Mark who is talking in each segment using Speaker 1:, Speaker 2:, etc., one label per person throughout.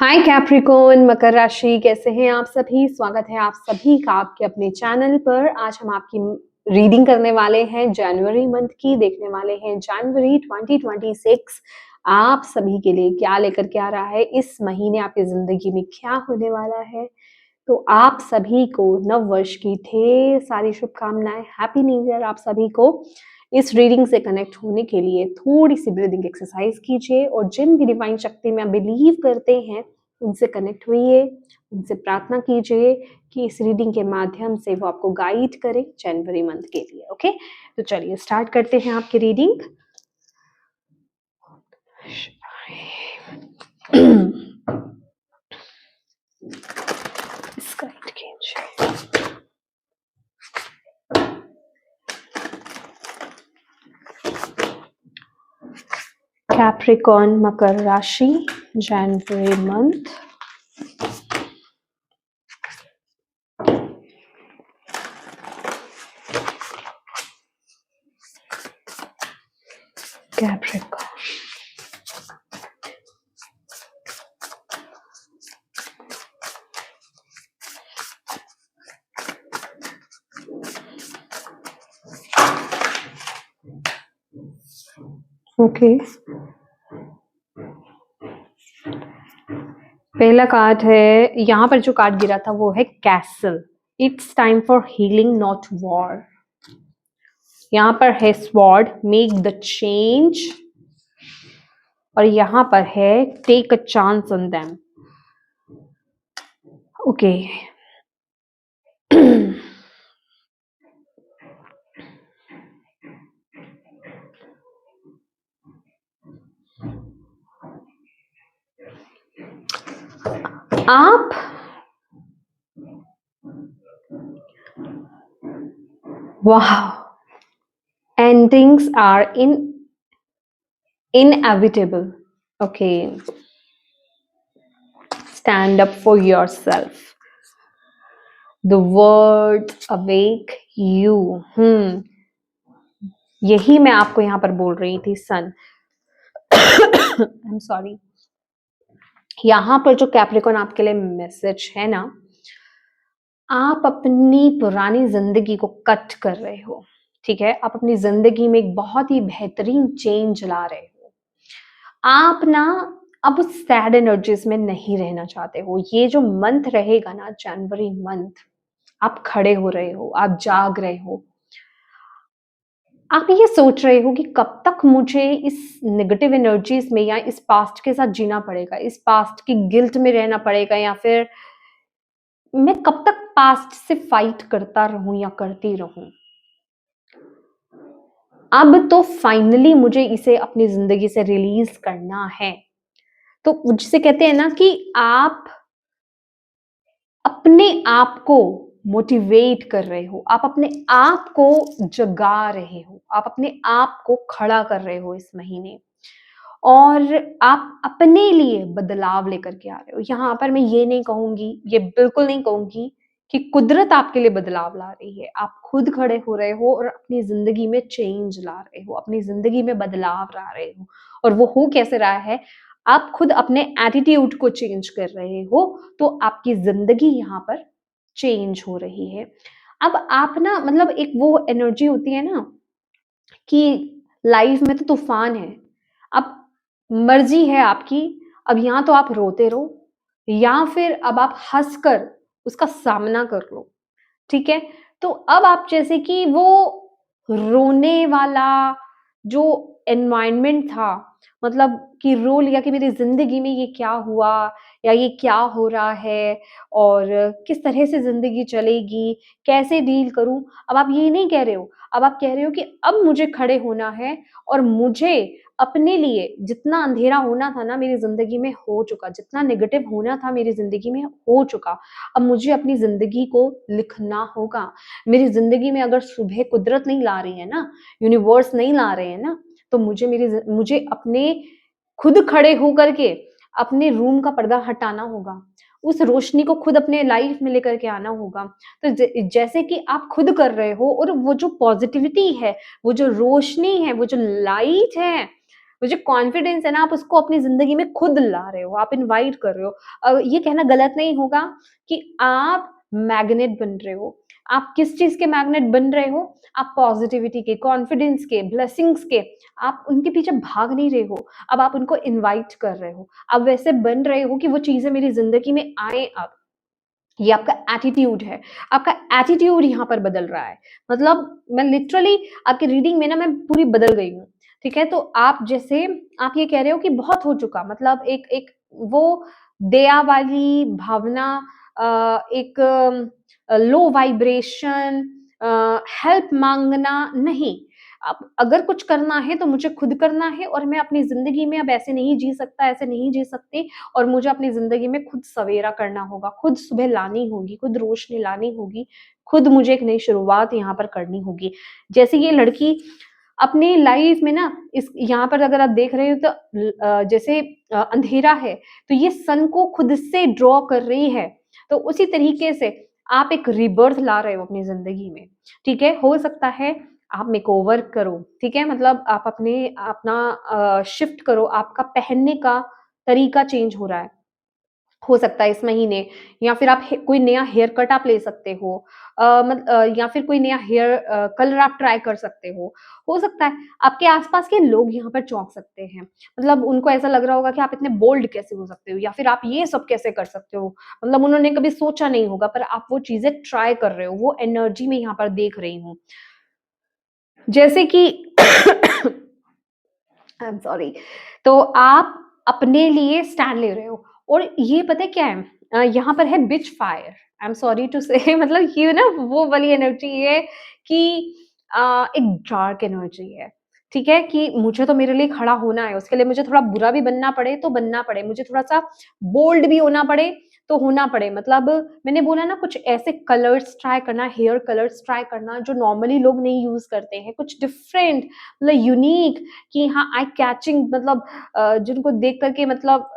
Speaker 1: हाय Capricorn, मकर राशि, कैसे हैं आप सभी। स्वागत है आप सभी का आपके अपने चैनल पर। आज हम आपकी रीडिंग करने वाले हैं जनवरी मंथ की। देखने वाले हैं जनवरी 2026 आप सभी के लिए क्या लेकर के आ रहा है। इस महीने आपकी जिंदगी में क्या होने वाला है। तो आप सभी को नव वर्ष की ढेर सारी शुभकामनाएं। हैप्पी न्यू ईयर आप सभी को। इस रीडिंग से कनेक्ट होने के लिए थोड़ी सी ब्रीदिंग एक्सरसाइज कीजिए और जिन भी डिवाइन शक्ति में आप बिलीव करते हैं उनसे कनेक्ट होइए, उनसे प्रार्थना कीजिए कि इस रीडिंग के माध्यम से वो आपको गाइड करें जनवरी मंथ के लिए। ओके, तो चलिए स्टार्ट करते हैं आपकी रीडिंग। कैप्रिकॉर्न मकर राशि जनवरी मंथ। कैप्रिकॉर्न ओके, पहला कार्ड है, यहाँ पर जो कार्ड गिरा था वो है castle. It's time for healing not war. यहाँ पर है स्वॉर्ड, मेक द चेंज, और यहाँ पर है take a chance on them. Okay, आप वाह, endings are inevitable. Okay, stand up for yourself. The word awake you. यही मैं आपको यहाँ पर बोल रही थी सन। I'm sorry. यहाँ पर जो कैप्रिकॉर्न आपके लिए मैसेज है ना, आप अपनी पुरानी जिंदगी को कट कर रहे हो। ठीक है, आप अपनी जिंदगी में एक बहुत ही बेहतरीन चेंज ला रहे हो। आप ना अब उस सैड एनर्जीज में नहीं रहना चाहते हो। ये जो मंथ रहेगा ना, जनवरी मंथ, आप खड़े हो रहे हो, आप जाग रहे हो, आप ये सोच रहे हो कि कब तक मुझे इस नेगेटिव एनर्जीज में या इस पास्ट के साथ जीना पड़ेगा, इस पास्ट की गिल्ट में रहना पड़ेगा, या फिर मैं कब तक पास्ट से फाइट करता रहूं या करती रहूं। अब तो फाइनली मुझे इसे अपनी जिंदगी से रिलीज करना है। तो जिसे कहते हैं ना कि आप अपने आप को मोटिवेट कर रहे हो, आप अपने आप को जगा रहे हो, आप अपने आप को खड़ा कर रहे हो इस महीने, और आप अपने लिए बदलाव लेकर के आ रहे हो। यहाँ पर मैं ये नहीं कहूंगी, ये बिल्कुल नहीं कहूंगी कि कुदरत आपके लिए बदलाव ला रही है। आप खुद खड़े हो रहे हो और अपनी जिंदगी में चेंज ला रहे हो, अपनी जिंदगी में बदलाव ला रहे हो। और वो हो कैसे रहा है, आप खुद अपने एटीट्यूड को चेंज कर रहे हो, तो आपकी जिंदगी यहाँ पर चेंज हो रही है। अब आप ना, मतलब एक वो एनर्जी होती है ना कि लाइफ में तो तूफान है, अब मर्जी है आपकी, अब यहाँ तो आप रोते रहो या फिर अब आप हंसकर उसका सामना कर लो। ठीक है, तो अब आप जैसे कि वो रोने वाला जो एनवायरनमेंट था, मतलब कि रो लिया कि मेरी जिंदगी में ये क्या हुआ या ये क्या हो रहा है और किस तरह से जिंदगी चलेगी, कैसे डील करूं। अब आप ये नहीं कह रहे हो, अब आप कह रहे हो कि अब मुझे खड़े होना है और मुझे अपने लिए, जितना अंधेरा होना था ना मेरी जिंदगी में हो चुका, जितना नेगेटिव होना था मेरी जिंदगी में हो चुका, अब मुझे अपनी जिंदगी को लिखना होगा। मेरी जिंदगी में अगर सुबह कुदरत नहीं ला रही है ना, यूनिवर्स नहीं ला रहे हैं ना, तो मुझे अपने खुद खड़े होकर के अपने रूम का पर्दा हटाना होगा, उस रोशनी को खुद अपने लाइफ में लेकर के आना होगा। तो जैसे कि आप खुद कर रहे हो, और वो जो पॉजिटिविटी है, वो जो रोशनी है, वो जो लाइट है, वो जो कॉन्फिडेंस है ना, आप उसको अपनी ज़िंदगी में खुद ला रहे हो, आप इनवाइट कर रहे हो। ये कहना गलत नहीं होगा कि आप मैग्नेट बन रहे हो। आप किस चीज़ के मैग्नेट बन रहे हो? आप पॉज़िटिविटी के, कॉन्फिडेंस के, ब्लेसिंग्स के, आप उनके पीछे भाग नहीं रहे हो, अब आप उनको इनवाइट कर रहे हो। आप वैसे बन रहे हो कि वो चीज़ें मेरी ज़िंदगी में आएँ अब। ये आपका एटीट्यूड है, आपका एटीट्यूड यहाँ पर बदल रहा है। मतलब मैं लिटरली आपकी रीडिंग में ना मैं पूरी बदल गई हूँ, ठीक है? तो आप जैसे आप ये कह रहे हो कि बहुत हो चुका, मतलब एक एक वो दया वाली भावना, एक लो वाइब्रेशन, हेल्प माँगना नहीं। अब अगर कुछ करना है तो मुझे खुद करना है, और मैं अपनी ज़िंदगी में अब ऐसे नहीं जी सकता, ऐसे नहीं जी सकती, और मुझे अपनी ज़िंदगी में खुद सवेरा करना होगा, खुद सुबह लानी होगी, खुद रोशनी लानी होगी, खुद मुझे एक नई शुरुआत यहाँ पर करनी होगी। जैसे ये लड़की अपनी लाइफ में ना, इस यहाँ पर अगर आप देख रहे हो तो जैसे अंधेरा है, तो ये सन को खुद से ड्रॉ कर रही है। तो उसी तरीके से आप एक रीबर्थ ला रहे हो अपनी ज़िंदगी में, ठीक है? हो सकता है आप मेकओवर करो, ठीक है? मतलब आप अपना शिफ्ट करो, आपका पहनने का तरीका चेंज हो सकता है इस महीने, या फिर आप कोई नया हेयर कट आप ले सकते हो, या फिर कोई नया हेयर कलर आप ट्राई कर सकते हो सकता है आपके आसपास के लोग यहाँ पर चौंक सकते हैं, मतलब उनको ऐसा लग रहा होगा कि आप इतने बोल्ड कैसे हो सकते हो, या फिर आप ये सब कैसे कर सकते हो, मतलब उन्होंने कभी सोचा नहीं होगा, पर आप वो चीजें ट्राई कर रहे हो, वो एनर्जी में यहाँ पर देख रही हूँ। जैसे कि आई एम सॉरी। तो आप अपने लिए स्टैंड ले रहे हो, और ये पता है क्या है, यहाँ पर है बिच फायर। I am sorry to say मतलब ये ना वो वाली एनर्जी है कि एक डार्क एनर्जी है, ठीक है? कि मुझे तो मेरे लिए खड़ा होना है, उसके लिए मुझे थोड़ा बुरा भी बनना पड़े तो बनना पड़े, मुझे थोड़ा-सा बोल्ड भी होना पड़े तो होना पड़े। मतलब मैंने बोला ना, कुछ ऐसे कलर्स ट्राई करना, हेयर कलर्स ट्राई करना जो नॉर्मली लोग नहीं यूज़ करते हैं, कुछ डिफरेंट, मतलब यूनिक, कि हाँ आई कैचिंग, मतलब जिनको देख कर के मतलब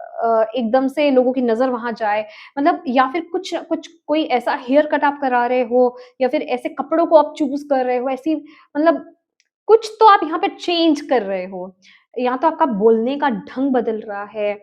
Speaker 1: एकदम से लोगों की नज़र वहाँ जाए। मतलब या फिर कुछ कुछ कोई ऐसा हेयर कट आप करा रहे हो, या फिर ऐसे कपड़ों को आप चूज़ कर रहे हो, ऐसी मतलब कुछ तो आप यहाँ पे चेंज कर रहे हो। या तो आपका बोलने का ढंग बदल रहा है,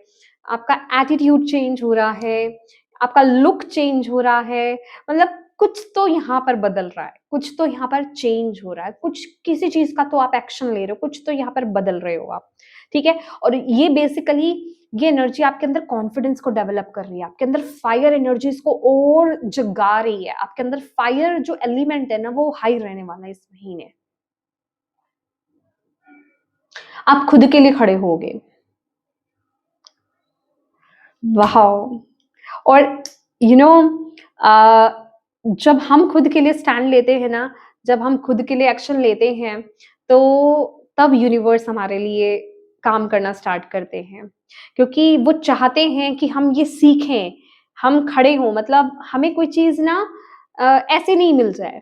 Speaker 1: आपका एटीट्यूड चेंज हो रहा है, आपका लुक चेंज हो रहा है, मतलब कुछ तो यहाँ पर बदल रहा है, कुछ तो यहाँ पर चेंज हो रहा है, कुछ किसी चीज़ का तो आप एक्शन ले रहे हो, कुछ तो यहाँ पर बदल रहे हो आप, ठीक है? और ये बेसिकली ये एनर्जी आपके अंदर कॉन्फिडेंस को डेवलप कर रही है, आपके अंदर फायर एनर्जीज़ को और जगा रही है, आपके अंदर फायर जो एलिमेंट है ना, वो हाई रहने वाला है इस महीने। आप खुद के लिए खड़े होगे। वाओ! और यू नो जब हम खुद के लिए स्टैंड लेते हैं ना, जब हम खुद के लिए एक्शन लेते हैं, तो तब यूनिवर्स हमारे लिए काम करना स्टार्ट करते हैं। क्योंकि वो चाहते हैं कि हम ये सीखें, हम खड़े हों, मतलब हमें कोई चीज़ ना ऐसे नहीं मिल जाए।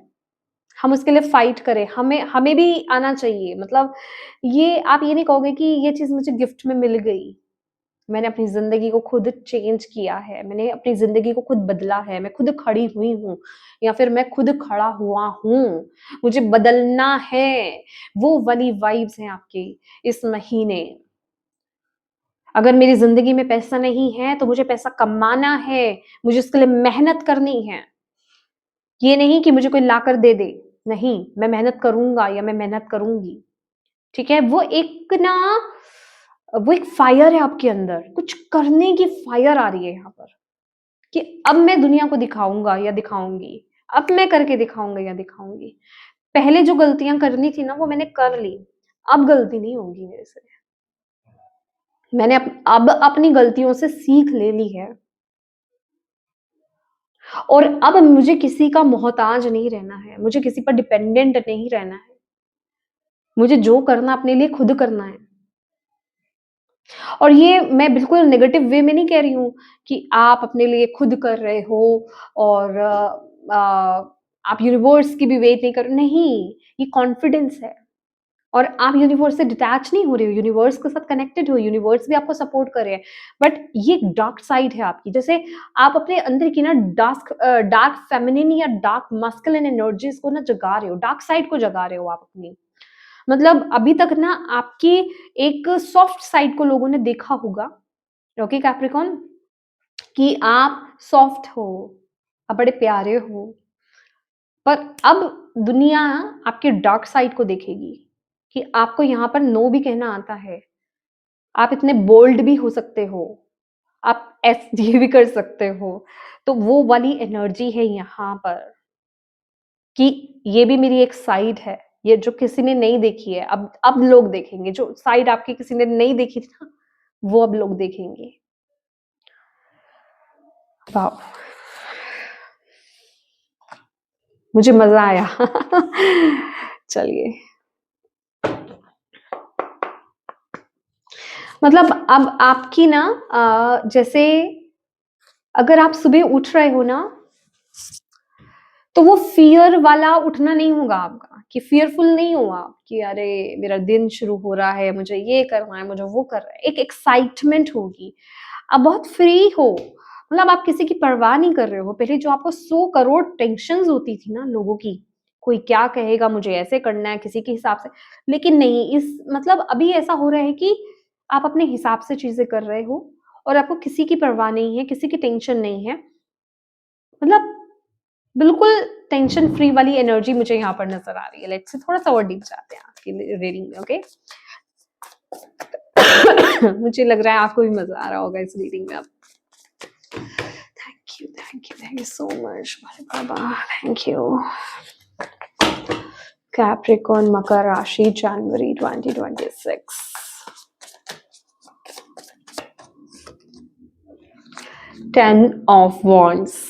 Speaker 1: हम उसके लिए फाइट करें, हमें हमें भी आना चाहिए। मतलब ये आप ये नहीं कहोगे कि ये चीज़ मुझे गिफ्ट में मिल गई। मैंने अपनी ज़िंदगी को खुद चेंज किया है, मैंने अपनी ज़िंदगी को खुद बदला है, मैं खुद खड़ी हुई हूँ, या फिर मैं खुद खड़ा हुआ हूँ, मुझे बदलना है। वो वाली वाइब्स हैं आपकी इस महीने। अगर मेरी ज़िंदगी में पैसा नहीं है, तो मुझे पैसा कमाना है, मुझे उसके लिए मेहनत करनी है। ये नहीं कि मुझे कोई लाकर दे दे, नहीं, मैं मेहनत करूँगा या मैं मेहनत करूँगी, ठीक है? वो एक फायर है आपके अंदर, कुछ करने की फायर आ रही है यहाँ पर, कि अब मैं दुनिया को दिखाऊँगा या दिखाऊँगी, अब मैं करके दिखाऊँगा या दिखाऊँगी। पहले जो गलतियाँ करनी थी ना, वो मैंने कर ली, अब गलती नहीं होगी मेरे से। मैंने अब अपनी गलतियों से सीख ले ली है, और अब मुझे किसी का मोहताज नहीं रहना है, मुझे किसी पर डिपेंडेंट नहीं रहना है। मुझे जो करना अपने लिए खुद करना है। और ये मैं बिल्कुल नेगेटिव वे में नहीं कह रही हूँ कि आप अपने लिए खुद कर रहे हो, और आप यूनिवर्स की भी वेट नहीं कर, नहीं, ये कॉन्फिडेंस है। और आप यूनिवर्स से डिटैच नहीं हो रहे हो, यूनिवर्स के साथ कनेक्टेड हो, यूनिवर्स भी आपको सपोर्ट कर रहे हैं। बट ये एक डार्क साइड है आपकी, जैसे आप अपने अंदर की ना डार्क फेमिनिन या डार्क मस्कुलिन एनर्जीज को ना जगा रहे हो, डार्क साइड को जगा रहे हो आप अपनी। मतलब अभी तक ना आपकी एक सॉफ्ट साइड को लोगों ने देखा होगा, ओके कैप्रिकॉन, कि आप सॉफ्ट हो, आप बड़े प्यारे हो, पर अब दुनिया आपके डार्क साइड को देखेगी कि आपको यहाँ पर नो भी कहना आता है, आप इतने बोल्ड भी हो सकते हो, आप एसडी भी कर सकते हो। तो वो वाली एनर्जी है यहाँ पर कि ये भी मेरी एक साइड है, ये जो किसी ने नहीं देखी है, अब लोग देखेंगे, जो साइड आपकी किसी ने नहीं देखी थी ना, वो अब लोग देखेंगे। वाह, मुझे मजा आया। चलिए, मतलब अब आपकी ना जैसे अगर आप सुबह उठ रहे हो ना, तो वो फियर वाला उठना नहीं होगा आपका, कि फियरफुल नहीं हो आप कि अरे मेरा दिन शुरू हो रहा है, मुझे ये करना है, मुझे वो करना है। एक एक्साइटमेंट होगी, आप बहुत फ्री हो, मतलब आप किसी की परवाह नहीं कर रहे हो। पहले जो आपको 100 करोड़ टेंशन्स होती थी ना लोगों की, कोई क्या कहेगा, मुझे ऐसे करना है किसी के हिसाब से, लेकिन नहीं, इस मतलब अभी ऐसा हो रहा है कि आप अपने हिसाब से चीजें कर रहे हो और आपको किसी की परवाह नहीं है, किसी की टेंशन नहीं है। मतलब बिल्कुल टेंशन फ्री वाली एनर्जी मुझे यहाँ पर नजर आ रही है। लेट्स से थोड़ा सा और डीप जाते हैं आपकी रीडिंग में, ओके। मुझे लग रहा है आपको भी मजा आ रहा होगा इस रीडिंग में अब। थैंक यू सो मच बाबा, थैंक यू। कैप्रिकॉर्न मकर राशि जनवरी 2026। Ten of wands.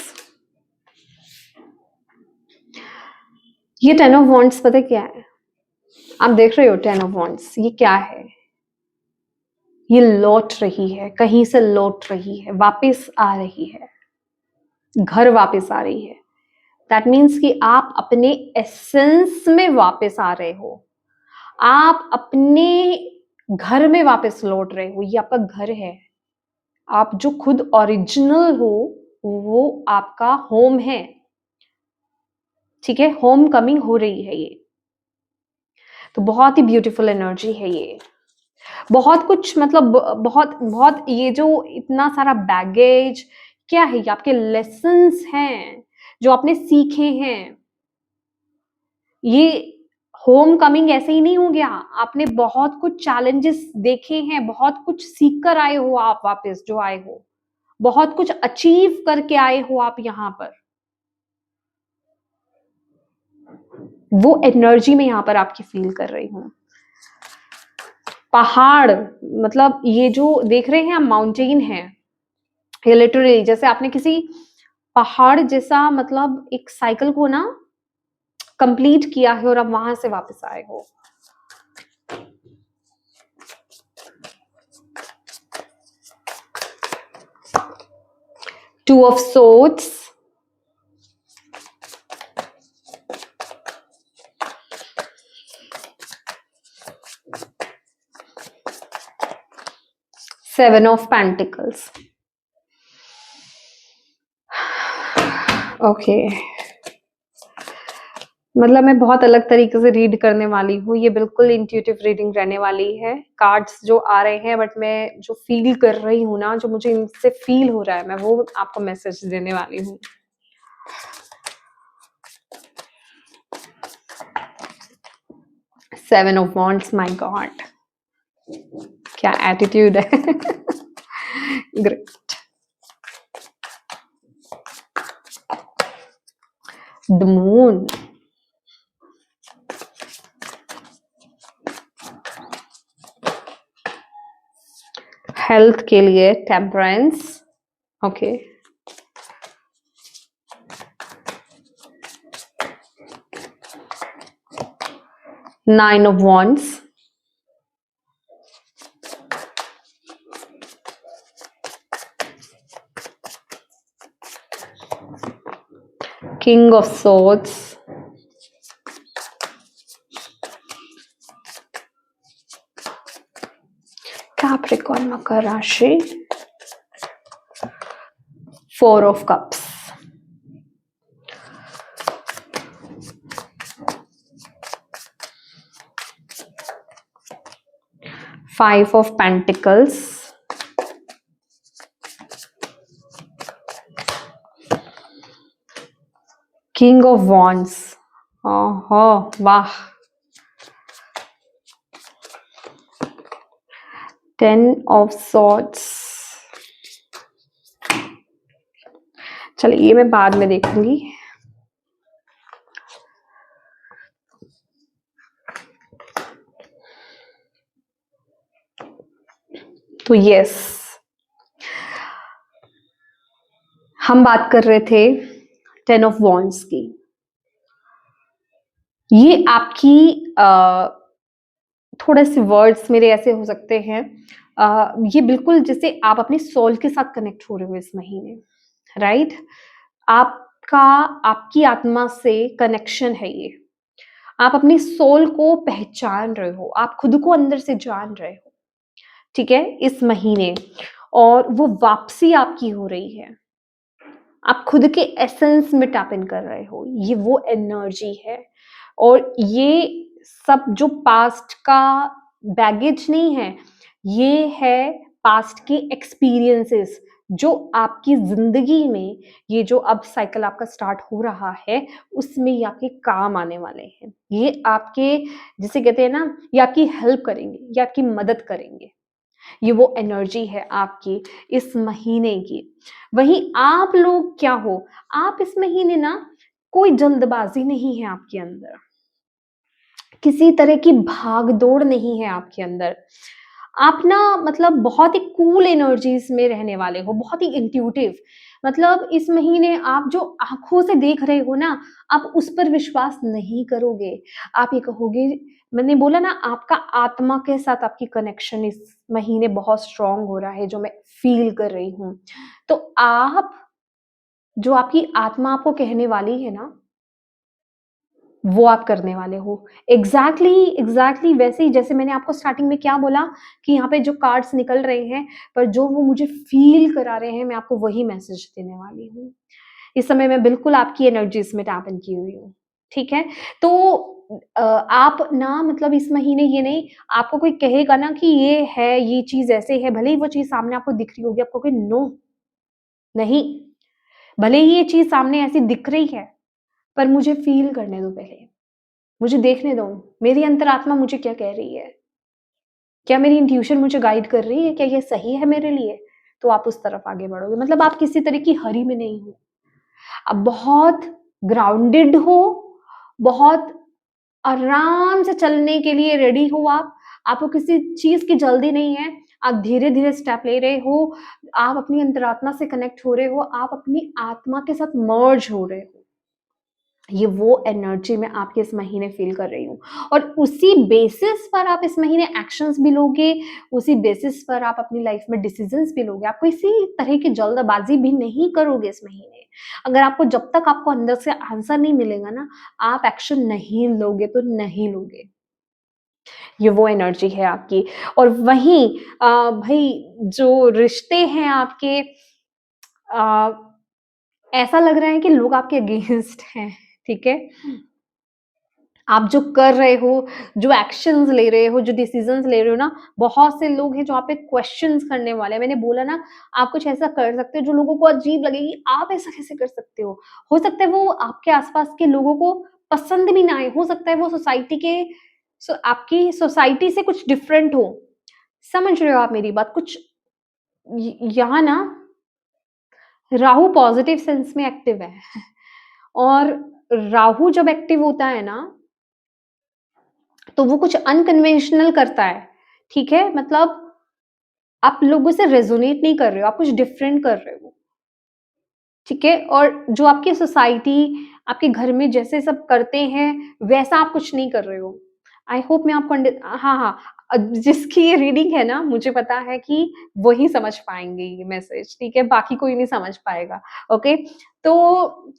Speaker 1: ये 10 ऑफ वॉन्ड्स पता क्या है? आप देख रहे हो 10 ऑफ वॉन्ड्स, ये क्या है? ये लौट रही है, कहीं से लौट रही है, वापस आ रही है, घर वापस आ रही है। दैट मीन्स कि आप अपने एसेंस में वापस आ रहे हो, आप अपने घर में वापस लौट रहे हो। ये आपका घर है, आप जो खुद ओरिजिनल हो वो आपका होम है, ठीक है। होम कमिंग हो रही है ये, तो बहुत ही ब्यूटीफुल एनर्जी है ये। बहुत कुछ, मतलब बहुत बहुत, ये जो इतना सारा बैगेज क्या है, ये आपके लेसन्स हैं जो आपने सीखे हैं। ये होम कमिंग ऐसे ही नहीं हो गया, आपने बहुत कुछ चैलेंजेस देखे हैं, बहुत कुछ सीख कर आए हो आप वापस जो आए हो, बहुत कुछ अचीव करके आए हो आप यहाँ पर। वो एनर्जी में यहाँ पर आपकी फील कर रही हूँ। पहाड़, मतलब ये जो देख रहे हैं आप माउंटेन है, ये लिटरली जैसे आपने किसी पहाड़ जैसा, मतलब एक साइकिल को ना कंप्लीट किया है और अब वहां से वापस आए हो। Two of swords, seven of pentacles. Okay, मतलब मैं बहुत अलग तरीके से रीड करने वाली हूँ, ये बिल्कुल इंट्यूटिव रीडिंग रहने वाली है। कार्ड्स जो आ रहे हैं, बट मैं जो फील कर रही हूँ ना, जो मुझे इनसे फील हो रहा है, मैं वो आपको मैसेज देने वाली हूँ। Seven of wands, my God, क्या एटीट्यूड है। ग्रेट। द मून, हेल्थ के लिए temperance, okay. Nine of wands, king of swords, Capricorn मकर राशि, four of cups. 5 of Pentacles, King of Wands, ओहो वाह, 10 of Swords। चलिए ये मैं बाद में देखूंगी। तो यस, हम बात कर रहे थे 10 ऑफ वॉन्ड्स की। ये आपकी थोड़े से वर्ड्स मेरे ऐसे हो सकते हैं, ये बिल्कुल जैसे आप अपने सोल के साथ कनेक्ट हो रहे हो इस महीने, राइट? आपका आपकी आत्मा से कनेक्शन है ये। आप अपनी सोल को पहचान रहे हो, आप खुद को अंदर से जान रहे हो, ठीक है, इस महीने। और वो वापसी आपकी हो रही है, आप खुद के एसेंस में टैप इन कर रहे हो, ये वो एनर्जी है। और ये सब जो पास्ट का बैगेज नहीं है, ये है पास्ट के एक्सपीरियंसेस जो आपकी जिंदगी में, ये जो अब साइकिल आपका स्टार्ट हो रहा है, उसमें ये आपके काम आने वाले हैं। ये आपके, जिसे कहते हैं ना, ये आपकी हेल्प करेंगे, ये आपकी मदद करेंगे। ये वो एनर्जी है आपकी इस महीने की। वहीं आप लोग क्या हो, आप इस महीने ना, कोई जल्दबाजी नहीं है आपके अंदर, किसी तरह की भाग दौड़ नहीं है आपके अंदर। आप ना मतलब बहुत ही कूल एनर्जीज में रहने वाले हो, बहुत ही इंट्यूटिव। मतलब इस महीने आप जो आंखों से देख रहे हो ना, आप उस पर विश्वास नहीं करोगे। आप ये कहोगे, मैंने बोला ना, आपका आत्मा के साथ आपकी कनेक्शन इस महीने बहुत स्ट्रांग हो रहा है, जो मैं फील कर रही हूँ। तो आप, जो आपकी आत्मा आपको कहने वाली है ना, वो आप करने वाले हो। एग्जैक्टली वैसे ही जैसे मैंने आपको स्टार्टिंग में क्या बोला कि यहाँ पे जो कार्ड्स निकल रहे हैं, पर जो वो मुझे फील करा रहे हैं, मैं आपको वही मैसेज देने वाली हूँ। इस समय मैं बिल्कुल आपकी एनर्जीज में टैप इन की हुई हूँ, ठीक है? तो आप ना मतलब इस महीने ये नहीं, आपको कोई कहेगा ना कि ये है, ये चीज़ ऐसे है, भले ही वो चीज़ सामने आपको दिख रही होगी, आपको कोई नो, नहीं, भले ही ये चीज़ सामने ऐसी दिख रही है, पर मुझे फ़ील करने दो पहले। मुझे देखने दो, मेरी अंतरात्मा मुझे क्या कह रही है? क्या मेरी इंट्यूशन मुझे गाइड कर रही है? क्या ये सही है मेरे लिए? तो आप उस तरफ आगे बढ़ोगे। मतलब आप किसी तरह की हरी में नहीं हो। आप बहुत ग्राउंडेड हो, बहुत आराम से चलने के लिए रेडी हो आप। आपको किसी चीज़ की जल्दी नहीं है। आप धीरे-धीरे स्टेप ले रहे हो। आप अपनी अंतरात्मा से कनेक्ट हो रहे हो। आप अपनी आत्मा के साथ मर्ज हो रहे हो। ये वो एनर्जी मैं आपके इस महीने फ़ील कर रही हूँ। और उसी बेसिस पर आप इस महीने एक्शंस भी लोगे, उसी बेसिस पर आप अपनी लाइफ में डिसीजंस भी लोगे। आप किसी तरह की जल्दबाज़ी भी नहीं करोगे इस महीने। अगर आपको, जब तक आपको अंदर से आंसर नहीं मिलेगा ना, आप एक्शन नहीं लोगे तो नहीं लोगे। ये वो एनर्जी है आपकी। और वहीं भई जो रिश्ते हैं आपके, अ, ऐसा लग रहा है कि लोग आपके अगेंस्ट हैं, ठीक है? आप जो कर रहे हो, जो एक्शंस ले रहे हो, जो डिसीजंस ले रहे हो ना, बहुत से लोग हैं जो आप पे क्वेश्चंस करने वाले हैं। मैंने बोला ना, आप कुछ ऐसा कर सकते हो जो लोगों को अजीब लगे कि आप ऐसा कैसे कर सकते हो? हो सकता है वो आपके आस-पास के लोगों को पसंद भी ना आए, हो सकता है वो सोसाइटी के, आपकी सोसाइटी से कुछ डिफरेंट हो। समझ रहे हो आप मेरी बात? कुछ यहाँ ना राहु पॉजिटिव सेंस में एक्टिव है और राहु जब एक्टिव होता है ना, तो वो कुछ अनकन्वेंशनल करता है, ठीक है? मतलब आप लोगों से रेज़ोनेट नहीं कर रहे हो, आप कुछ डिफरेंट कर रहे हो, ठीक है? और जो आपकी सोसाइटी, आपके घर में जैसे सब करते हैं, वैसा आप कुछ नहीं कर रहे हो। आई होप मैं आपको हाँ, हाँ। जिसकी ये रीडिंग है ना, मुझे पता है कि वही समझ पाएँगे ये मैसेज, ठीक है? बाकी कोई नहीं समझ पाएगा, ओके? तो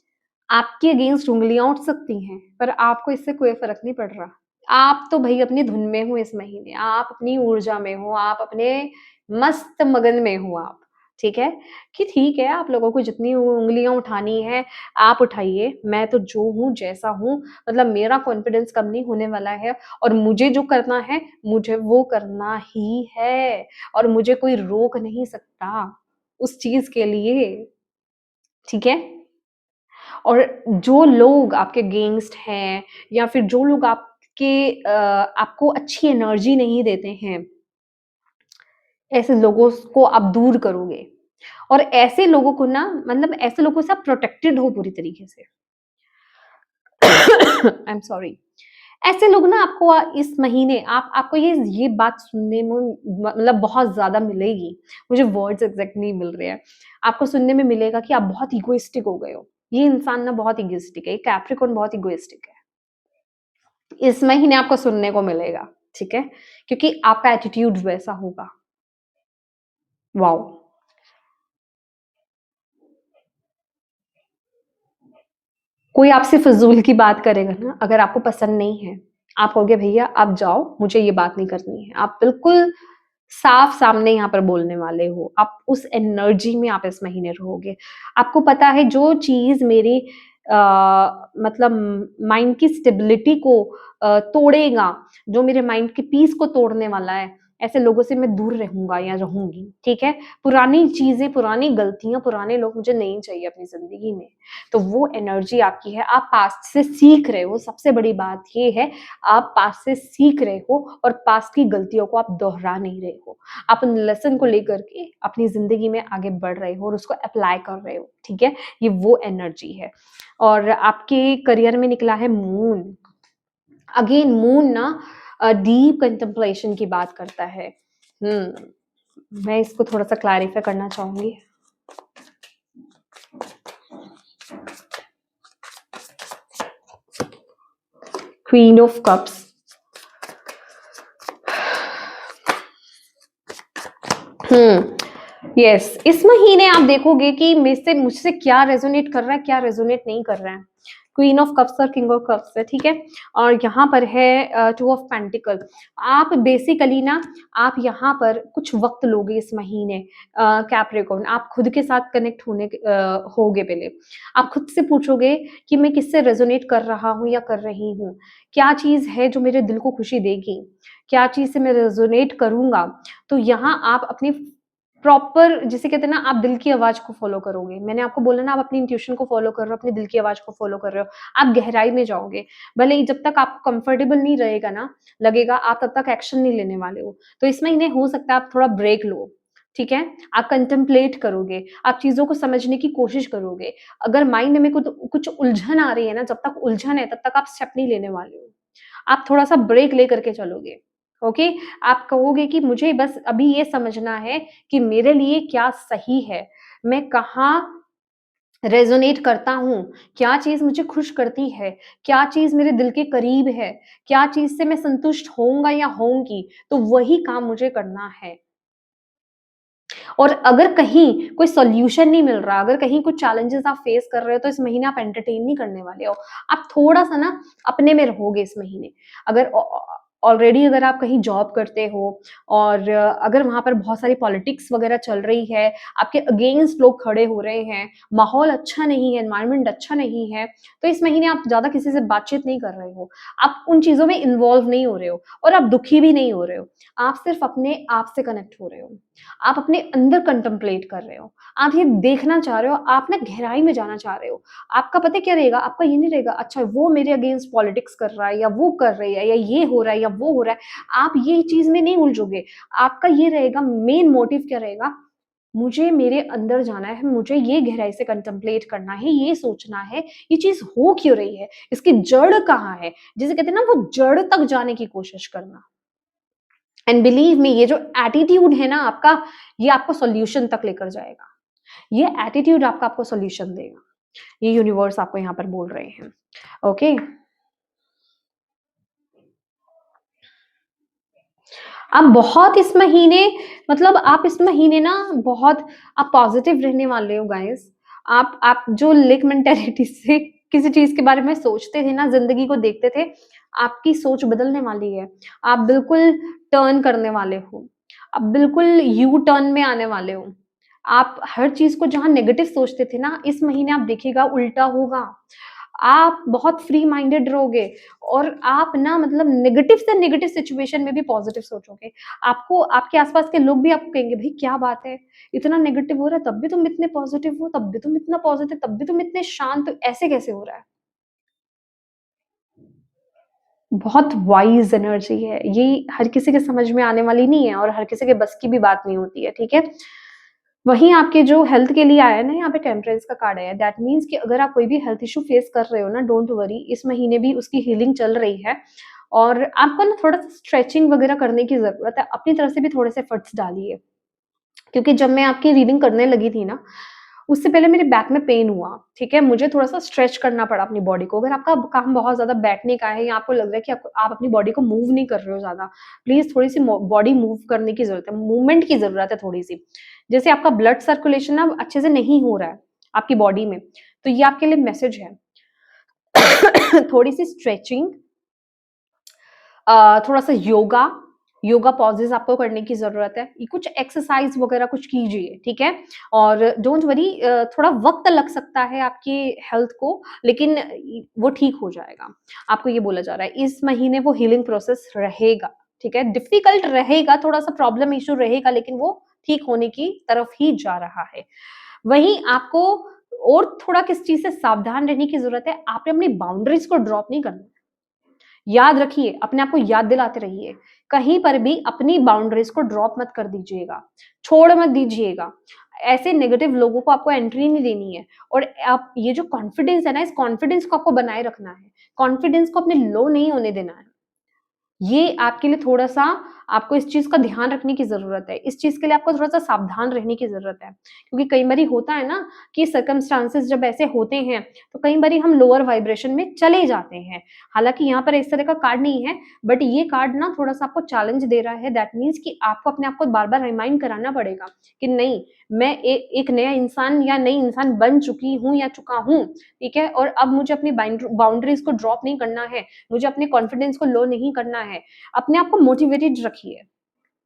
Speaker 1: आपके अगेंस्ट उँगलियाँ उठ सकती हैं, पर आपको इससे कोई फ़र्क नहीं पड़ रहा। आप तो भई अपनी धुन में हो इस महीने, आप अपनी ऊर्जा में हो, आप अपने मस्त मगन में हो आप, ठीक है? कि ठीक है, आप लोगों को जितनी उँगलियाँ उठानी है, आप उठाइए। मैं तो जो हूँ, जैसा हूँ, मतलब मेरा कॉन्फिडेंस कम नहीं होने वाला है और मुझे जो करना है, मुझे वो करना ही है और मुझे कोई रोक नहीं सकता उस चीज़ के लिए, ठीक है? और जो लोग आपके अगेंस्ट हैं या फिर जो लोग आपको अच्छी एनर्जी नहीं देते हैं, ऐसे लोगों को आप दूर करोगे और ऐसे लोगों को ना, मतलब ऐसे लोगों से आप प्रोटेक्टेड हो पूरी तरीके से। आई एम सॉरी। ऐसे लोग ना आपको इस महीने आपको ये बात सुनने में मतलब बहुत ज़्यादा मिलेगी। मुझे वर्ड्स एग्ज़ैक्ट नहीं मिल रहे हैं। आपको सुनने में मिलेगा कि आप बहुत इगोइस्टिक हो गए हो। ये इंसान ना बहुत इगोइस्टिक है, ये कैप्रिकॉर्न बहुत इगोइस्टिक है। इस महीने आपको सुनने को मिलेगा, ठीक है? क्योंकि आपका एटीट्यूड वैसा होगा। वॉव! कोई आपसे फ़िज़ूल की बात करेगा ना, अगर आपको पसंद नहीं है, आप कहोगे भैया आप जाओ, मुझे ये बात नहीं करनी है। आप बिल्कुल साफ सामने यहाँ पर बोलने वाले हो। आप उस एनर्जी में आप इस महीने रहोगे। आपको पता है जो चीज़ मेरी अ, मतलब माइंड की स्टेबिलिटी को तोड़ेगा, जो मेरे माइंड के पीस को तोड़ने वाला है, ऐसे लोगों से मैं दूर रहूँगा या रहूँगी, ठीक है? पुरानी चीज़ें, पुरानी गलतियाँ, पुराने लोग मुझे नहीं चाहिए अपनी ज़िंदगी में। तो वो एनर्जी आपकी है, आप पास्ट से सीख रहे हो, सबसे बड़ी बात ये है, आप पास्ट से सीख रहे हो और पास्ट की गलतियों को आप दोहरा नहीं रहे हो। आप उन लेसन को लेकर के अपनी ज़िंदगी में आगे बढ़ रहे हो और उसको अप्लाई कर रहे हो, ठीक है? ये वो एनर्जी है और आपके करियर में निकला है मून। अगेन मून ना डीप कंटेम्पलेशन की बात करता है। मैं इसको थोड़ा-सा क्लैरिफ़ाई करना चाहूँगी। Queen of cups. यस, इस महीने आप देखोगे कि मुझसे क्या रेजोनेट कर रहा है, क्या रेजोनेट नहीं कर रहा है। क्वीन ऑफ कप्स और किंग ऑफ कप्स है, ठीक है? और यहाँ पर है टू ऑफ पेंटिकल। आप बेसिकली ना, आप यहाँ पर कुछ वक्त लोगे इस महीने, कैप्रिकॉर्न। आप खुद के साथ कनेक्ट होगे पहले। आप खुद से पूछोगे कि मैं किससे रेजोनेट कर रहा हूँ या कर रही हूँ, क्या चीज़ है जो मेरे दिल को खुशी देगी, क्या चीज़ से मैं रेजोनेट करूंगा। तो यहाँ आप अपनी प्रॉपर, जिसे कहते हैं ना, आप दिल की आवाज को फॉलो करोगे। मैंने आपको बोला ना, आप अपनी इंट्यूशन को फॉलो कर रहे हो, अपने दिल की आवाज को फॉलो कर रहे हो। आप गहराई में जाओगे। भले ही जब तक आपको कंफर्टेबल नहीं रहेगा ना, लगेगा, आप तब तक एक्शन नहीं लेने वाले हो। तो इस महीने हो सकता है आप थोड़ा ब्रेक लो, ठीक है? आप कंटेम्पलेट करोगे, आप चीज़ों को समझने की कोशिश करोगे। अगर माइंड में कुछ कुछ उलझन आ रही है ना, जब तक उलझन है तब तक आप स्टेप नहीं लेने वाले हो। आप थोड़ा-सा ब्रेक लेकर के चलोगे, ओके? आप कहोगे कि मुझे बस अभी ये समझना है कि मेरे लिए क्या सही है, मैं कहाँ रेज़ोनेट करता हूँ, क्या चीज़ मुझे खुश करती है, क्या चीज़ मेरे दिल के करीब है, क्या चीज़ से मैं संतुष्ट होऊँगा या होऊँगी, तो वही काम मुझे करना है। और अगर कहीं कोई सॉल्यूशन नहीं मिल रहा, अगर कहीं कुछ चैलेंजेस आप फेस कर रहे हो, तो इस महीने आप एंटरटेन नहीं करने वाले हो। आप थोड़ा-सा ना अपने में रहोगे इस महीने। अगर ऑलरेडी अगर आप कहीं जॉब करते हो और अगर वहाँ पर बहुत सारी पॉलिटिक्स वगैरह चल रही है, आपके अगेंस्ट लोग खड़े हो रहे हैं, माहौल अच्छा नहीं है, एनवायरनमेंट अच्छा नहीं है, तो इस महीने आप ज़्यादा किसी से बातचीत नहीं कर रहे हो। आप उन चीज़ों में इन्वॉल्व नहीं हो रहे हो और आप दुखी भी नहीं हो रहे हो। आप सिर्फ़ अपने आप से कनेक्ट हो रहे हो। आप अपने अंदर कंटेम्पलेट कर रहे हो। आप ये देखना चाह रहे हो, आप ना गहराई में जाना चाह रहे हो। आपका पता है क्या रहेगा? आपका ये नहीं रहेगा, अच्छा वो मेरे अगेंस्ट पॉलिटिक्स कर रहा है या वो कर रही है या ये हो रहा है या वो हो रहा है। आप ये चीज़ में नहीं उलझोगे। आपका ये रहेगा, मेन मोटिव क्या रहेगा? मुझे मेरे अंदर जाना है, मुझे ये गहराई से कंटेम्पलेट करना है, ये सोचना है, ये चीज़ हो क्यों रही है? इसकी जड़ कहाँ है? जिसे कहते हैं ना, वो जड़ तक जाने की कोशिश करना। एंड बिलीव मी, ये जो एटीट्यूड है ना आपका, ये आपको सॉल्यूशन तक लेकर जाएगा। ये एटीट्यूड आपको सॉल्यूशन देगा। ये यूनिवर्स आपको यहाँ पर बोल रहे हैं। ओके? आप बहुत इस महीने, मतलब आप इस महीने ना बहुत आप पॉजिटिव रहने वाले हो गाइस। आप जो लेक मेंटालिटी से किसी चीज़ के बारे में सोचते थे ना, ज़िंदगी को देखते थे, आपकी सोच बदलने वाली है। आप बिल्कुल टर्न करने वाले हो। आप बिल्कुल यू टर्न में आने वाले हो। आप हर चीज़ को जहाँ नेगेटिव सोचते थे ना, इस महीने आप देखिएगा उल्टा होगा। आप बहुत फ्री माइंडेड रहोगे और आप ना मतलब नेगेटिव से नेगेटिव सिचुएशन में भी पॉजिटिव सोचोगे। आपको आपके आस-पास के लोग भी आपको कहेंगे, "भई क्या बात है? इतना नेगेटिव हो रहा है, तब भी तुम इतने पॉजिटिव हो, तब भी तुम इतना पॉजिटिव, तब भी तुम इतने शांत हो, ऐसे कैसे हो रहा है?" बहुत वाइज़ एनर्जी है। ये हर किसी के समझ में आने वाली नहीं है और हर किसी के बस की भी बात नहीं होती है, ठीक है? वहीं आपके जो हेल्थ के लिए आया है ना, यहाँ पे टेम्परेंस का कार्ड आया है, दैट मीन्स कि अगर आप कोई भी हेल्थ इश्यू फेस कर रहे हो ना, डोंट वरी, इस महीने भी उसकी हीलिंग चल रही है और आपको ना थोड़ा-सा स्ट्रेचिंग वगैरह करने की ज़रूरत है। अपनी तरफ से भी थोड़े से एफर्ट्स डालिए। क्योंकि जब मैं आपकी रीडिंग करने लगी थी ना, उससे पहले मेरे बैक में पेन हुआ, ठीक है? मुझे थोड़ा-सा स्ट्रेच करना पड़ा अपनी बॉडी को। अगर आपका काम बहुत ज़्यादा बैठने का है या आपको लग रहा है कि आप अपनी बॉडी को मूव नहीं कर रहे हो ज़्यादा, प्लीज़ थोड़ी-सी बॉडी मूव करने की ज़रूरत है, मूवमेंट की ज़रूरत है थोड़ी-सी। जैसे आपका ब्लड सर्कुलेशन ना अच्छे से नहीं हो रहा है आपकी बॉडी में, तो ये आपके लिए मैसेज है। थोड़ी-सी स्ट्रेचिंग, थोड़ा-सा योगा, योगा पॉजेज़ आपको करने की ज़रूरत है। ये कुछ एक्सरसाइज़ वगैरह कुछ कीजिए, ठीक है? और डोंट वरी, थोड़ा वक़्त लग सकता है आपकी हेल्थ को, लेकिन वो ठीक हो जाएगा। आपको ये बोला जा रहा है, इस महीने वो हीलिंग प्रोसेस रहेगा, ठीक है? डिफ़िकल्ट रहेगा, थोड़ा-सा प्रॉब्लम इश्यू रहेगा, लेकिन वो ठीक होने की तरफ ही जा रहा है। वहीं आपको और थोड़ा किस चीज़ से सावधान रहने की ज़रूरत है, आपने अपनी बाउंड्रीज़ को ड्रॉप नहीं करना। याद रखिए, अपने आप को याद दिलाते रहिए, कहीं पर भी अपनी बाउंड्रीज़ को ड्रॉप मत कर दीजिएगा, छोड़ मत दीजिएगा। ऐसे नेगेटिव लोगों को आपको एंट्री नहीं देनी है और आप ये जो कॉन्फिडेंस है ना, इस कॉन्फिडेंस को आपको बनाए रखना है। कॉन्फिडेंस को अपने लो नहीं होने देना है। ये आपके लिए थोड़ा-सा आपको इस चीज़ का ध्यान रखने की ज़रूरत है। इस चीज़ के लिए आपको थोड़ा-सा सावधान रहने की ज़रूरत है। क्योंकि कई बारी होता है ना कि सर्कमस्टांसेस जब ऐसे होते हैं, तो कई बारी हम लोअर वाइब्रेशन में चले जाते हैं। हालाँकि यहाँ पर इस तरह का कार्ड नहीं है, बट ये कार्ड ना थोड़ा-सा आपको चैलेंज दे रहा है, दैट मीन्स कि आपको अपने आप को बार-बार रिमाइंड कराना पड़ेगा कि नहीं, मैं एक नया इंसान या नई इंसान बन चुकी हूँ या चुका हूँ, ठीक है? और अब मुझे अपनी बाउंड्रीज़ को ड्रॉप नहीं करना है, मुझे अपने कॉन्फिडेंस को लो नहीं करना है। अपने आप को मोटिवेटेड रखिए,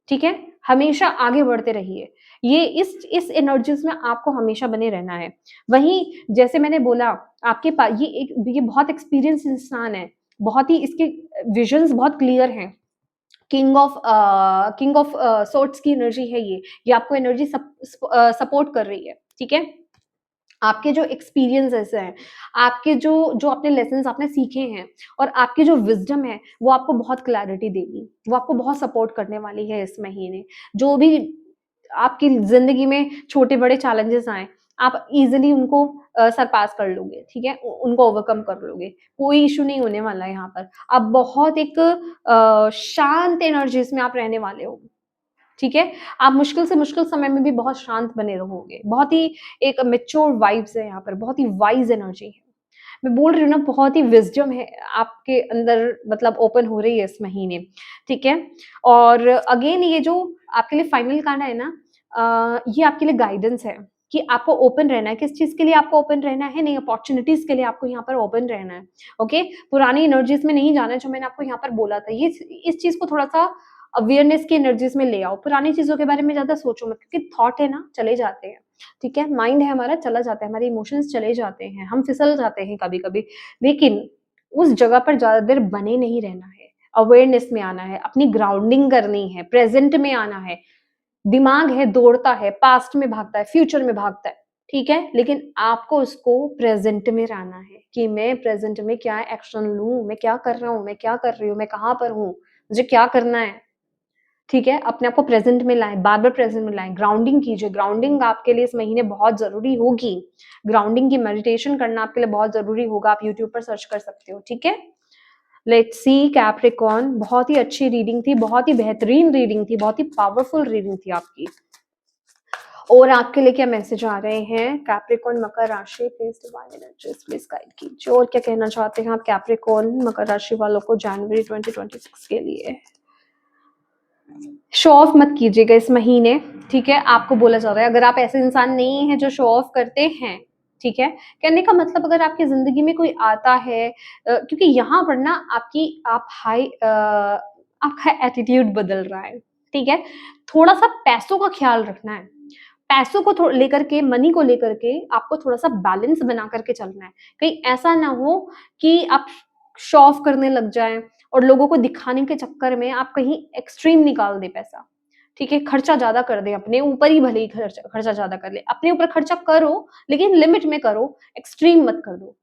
Speaker 1: ठीक है? हमेशा आगे बढ़ते रहिए। ये इस एनर्जीज़ में आपको हमेशा बने रहना है। वहीं जैसे मैंने बोला, आपके पा ये बहुत एक्सपीरियंस इंसान है, बहुत ही इसके विज़न्स बहुत क्लियर हैं। किंग ऑफ सोर्ड्स की एनर्जी है ये। ये आपको एनर्जी सपोर्ट कर रही है, ठीक है? आपके जो एक्सपीरियंसेस हैं, आपके जो जो आपने लेसन्स आपने सीखे हैं और आपकी जो विज़डम है, वो आपको बहुत क्लैरिटी देगी। वो आपको बहुत सपोर्ट करने वाली है इस महीने। जो भी आपकी ज़िंदगी में छोटे-बड़े चैलेंजेस आएँ, आप ईज़िली उनको सरपास कर लोगे, ठीक है? उनको ओवरकम कर लोगे। कोई इश्यू नहीं होने वाला है यहाँ पर। आप बहुत एक शांत एनर्जीज़ में आप रहने वाले हो। ठीक है? आप मुश्किल से मुश्किल समय में भी बहुत शांत बने रहोगे। बहुत ही एक मैच्योर वाइब्स है यहाँ पर, बहुत ही वाइज़ एनर्जी है। मैं बोल रही हूँ ना, बहुत ही विज़डम है आपके अंदर, मतलब ओपन हो रही है इस महीने, ठीक है? और अगेन ये जो आपके लिए फाइनल कार्ड है ना, ये आपके लिए गाइडेंस है कि आपको ओपन रहना है। किस चीज़ के लिए आपको ओपन रहना है? नई अपॉर्च्युनिटीज़ के लिए आपको यहाँ पर ओपन रहना है, ओके? पुरानी एनर्जीज़ में नहीं जाना है, जो मैंने आपको यहाँ पर बोला था। ये इस चीज़ को थोड़ा-सा अवेयरनेस की एनर्जीज़ में ले आओ। पुरानी चीज़ों के बारे में ज़्यादा सोचो मत, क्योंकि थॉट है ना, चले जाते हैं, ठीक है? माइंड है हमारा, चला जाता है, हमारे इमोशंस चले जाते हैं, हम फिसल जाते हैं कभी-कभी। लेकिन उस जगह पर ज़्यादा देर बने नहीं रहना है, अवेयरनेस में आना है, अपनी ग्राउंडिंग करनी है, प्रेज़ेंट में आना है। दिमाग है दौड़ता है, पास्ट में भागता है, फ्यूचर में भागता है, ठीक है? लेकिन आपको उसको प्रेज़ेंट में लाना है कि मैं प्रेज़ेंट में क्या एक्शन लूँ, मैं क्या कर रहा हूँ, मैं क्या कर रही हूँ, मैं कहाँ पर हूँ, मुझे क्या करना है? ठीक है? अपने आप को प्रेज़ेंट में लाएँ, बार-बार प्रेज़ेंट में लाएँ, ग्राउंडिंग कीजिए, ग्राउंडिंग आपके लिए इस महीने बहुत ज़रूरी होगी। ग्राउंडिंग की मेडिटेशन करना आपके लिए बहुत ज़रूरी होगा, आप यूट्यूब पर सर्च कर सकते हो, ठीक है? लेट्स सी कैप्रिकॉर्न, बहुत ही अच्छी रीडिंग थी, बहुत ही बेहतरीन रीडिंग थी, बहुत ही पावरफुल रीडिंग थी आपकी। और आपके लिए क्या मैसेज आ रहे हैं? कैप्रिकॉर्न मकर राशि, please divine energies please guide कीजिए। और क्या कहना चाहते हैं आप कैप्रिकॉर्न मकर राशि वालों को जनवरी 2026 के लिए? शो ऑफ मत कीजिएगा इस महीने, ठीक है? आपको बोला जा रहा है, अगर आप ऐसे इंसान नहीं हैं जो शो ऑफ करते हैं, ठीक है? कहने का मतलब, अगर आपकी ज़िंदगी में कोई आता है, क्योंकि यहाँ पर ना आपका एटीट्यूड बदल रहा है, ठीक है? थोड़ा-सा पैसों का ख़्याल रखना है। पैसों को लेकर के, मनी को लेकर के आपको थोड़ा-सा बैलेंस बना करके चलना है। कहीं ऐसा ना हो कि आप शो ऑफ करने लग जाएँ और लोगों को दिखाने के चक्कर में आप कहीं एक्सट्रीम निकाल दें पैसा, ठीक है? खर्चा ज़्यादा कर दें, अपने ऊपर ही भले ही खर्चा ज़्यादा कर लें। अपने ऊपर खर्चा करो, लेकिन लिमिट में करो, एक्सट्रीम मत कर दो,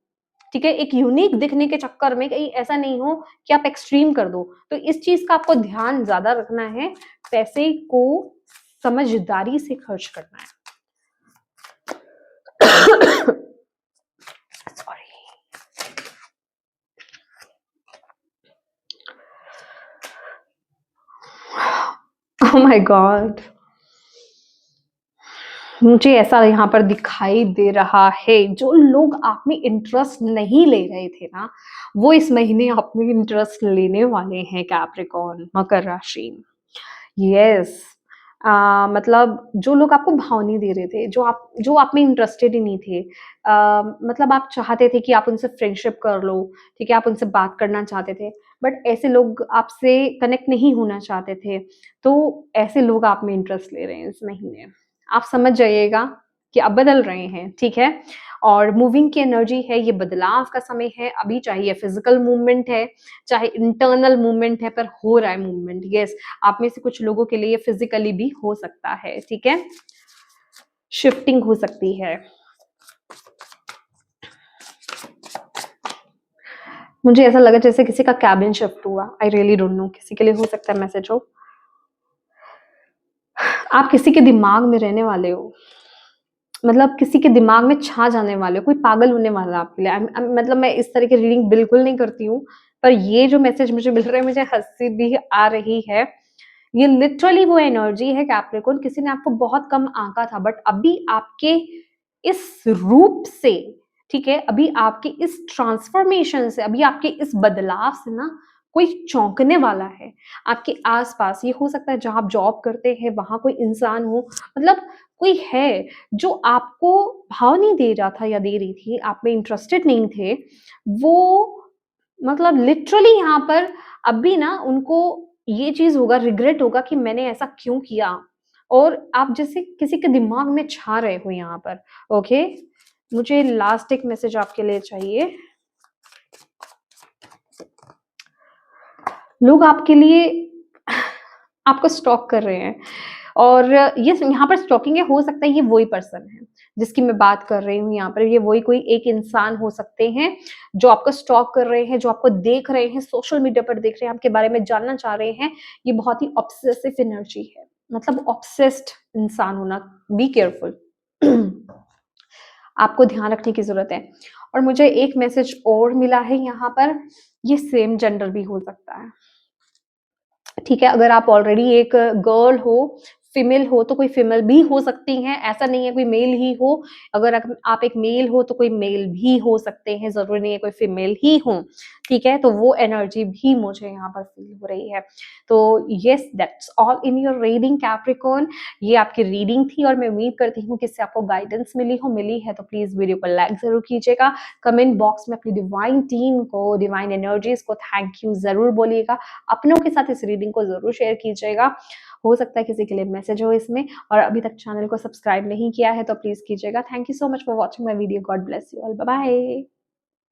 Speaker 1: ठीक है? एक यूनिक दिखने के चक्कर में कहीं ऐसा नहीं हो कि आप एक्सट्रीम कर दो। तो इस चीज़ का आपको ध्यान ज़्यादा रखना है, पैसे को समझदारी से खर्च करना है। सॉरी। Oh my God! मुझे ऐसा यहाँ पर दिखाई दे रहा है, जो लोग आप में इंटरेस्ट नहीं ले रहे थे ना, वो इस महीने आप में इंटरेस्ट लेने वाले हैं, कैप्रिकॉर्न, मकर राशि। यस। मतलब जो लोग आपको भाव नहीं दे रहे थे, जो आप में इंटरेस्टेड ही नहीं थे, मतलब आप चाहते थे कि आप उनसे फ्रेंडशिप कर लो, ठीक है, आप उनसे बात करना चाहते थे, बट ऐसे लोग आपसे कनेक्ट नहीं होना चाहते थे, तो ऐसे लोग आप में इंटरेस्ट ले रहे हैं इस महीने। आप समझ जाइएगा कि अब बदल रहे हैं, ठीक है? और मूविंग की एनर्जी है, ये बदलाव का समय है, अभी चाहे ये फिजिकल मूवमेंट है, चाहे इंटरनल मूवमेंट है, पर हो रहा है मूवमेंट। यस, आप में से कुछ लोगों के लिए फिजिकली भी हो सकता है, ठीक है? शिफ्टिंग हो सकती है। मुझे ऐसा लगा जैसे किसी का कैबिन शिफ्ट हुआ। आई रियली डोंट नो, किसी के लिए हो सकता है मैसेज हो। आप किसी के दिमाग में रहने वाले हो, मतलब किसी के दिमाग में छा जाने वाले हो, कोई पागल होने वाला है आपके लिए। मतलब मैं इस तरह की रीडिंग बिल्कुल नहीं करती हूँ, पर ये जो मैसेज मुझे मिल रहा है, मुझे हंसी भी आ रही है। ये लिटरली वो एनर्जी है कैप्रिकॉर्न, किसी ने आपको बहुत कम आंका था, बट अभी आपके इस रूप से, ठीक है, अभी आपके इस ट्रांसफॉर्मेशन से, अभी आपके इस बदलाव से ना कोई चौंकने वाला है आपके आसपास। ये हो सकता है जहां आप जॉब करते हैं वहां कोई इंसान हो, मतलब कोई है जो आपको भाव नहीं दे रहा था या दे रही थी, आप में इंटरेस्टेड नहीं थे, वो मतलब लिटरली यहाँ पर अभी ना उनको ये चीज़ होगा, रिग्रेट होगा कि मैंने ऐसा क्यों किया, और आप जैसे किसी के दिमाग में छा रहे हो यहाँ पर। ओके, मुझे लास्ट एक मैसेज आपके लिए चाहिए। लोग आपके लिए आपको स्टॉक कर रहे हैं, और ये यहाँ पर स्टॉकिंग है, हो सकता है ये वही पर्सन है जिसकी मैं बात कर रही हूँ यहाँ पर। ये वही कोई एक इंसान हो सकते हैं जो आपको स्टॉक कर रहे हैं, जो आपको देख रहे हैं, सोशल मीडिया पर देख रहे हैं, आपके बारे में जानना चाह रहे हैं। ये बहुत ही ऑब्सेसिव एनर्जी है, मतलब ऑब्सेस्ड इंसान होना। Be careful. आपको ध्यान रखने की जरूरत है। और मुझे एक मैसेज और मिला है यहाँ पर, ये सेम जेंडर भी हो सकता है, ठीक है? अगर आप ऑलरेडी एक गर्ल हो, फीमेल हो, तो कोई फीमेल भी हो सकती हैं, ऐसा नहीं है कोई मेल ही हो। अगर आप एक मेल हो तो कोई मेल भी हो सकते हैं, ज़रूरी नहीं है कोई फीमेल ही हो, ठीक है? तो वो एनर्जी भी मुझे यहाँ पर फ़ील हो रही है। तो yes, that's all in your reading Capricorn. ये आपकी रीडिंग थी और मैं उम्मीद करती हूँ कि इससे आपको गाइडेंस मिली है तो प्लीज़ वीडियो को लाइक ज़रूर कीजिएगा। कमेंट बॉक्स में अपनी डिवाइन टीम को, डिवाइन एनर्जीज़ को थैंक यू ज़रूर बोलिएगा। अपनों के साथ इस रीडिंग को ज़रूर शेयर कीजिएगा। हो सकता है किसी के लिए मैसेज हो इसमें, और अभी तक चैनल को सब्सक्राइब नहीं किया है तो प्लीज़ कीजिएगा। Thank you so much for watching my video. God bless you all. Bye bye.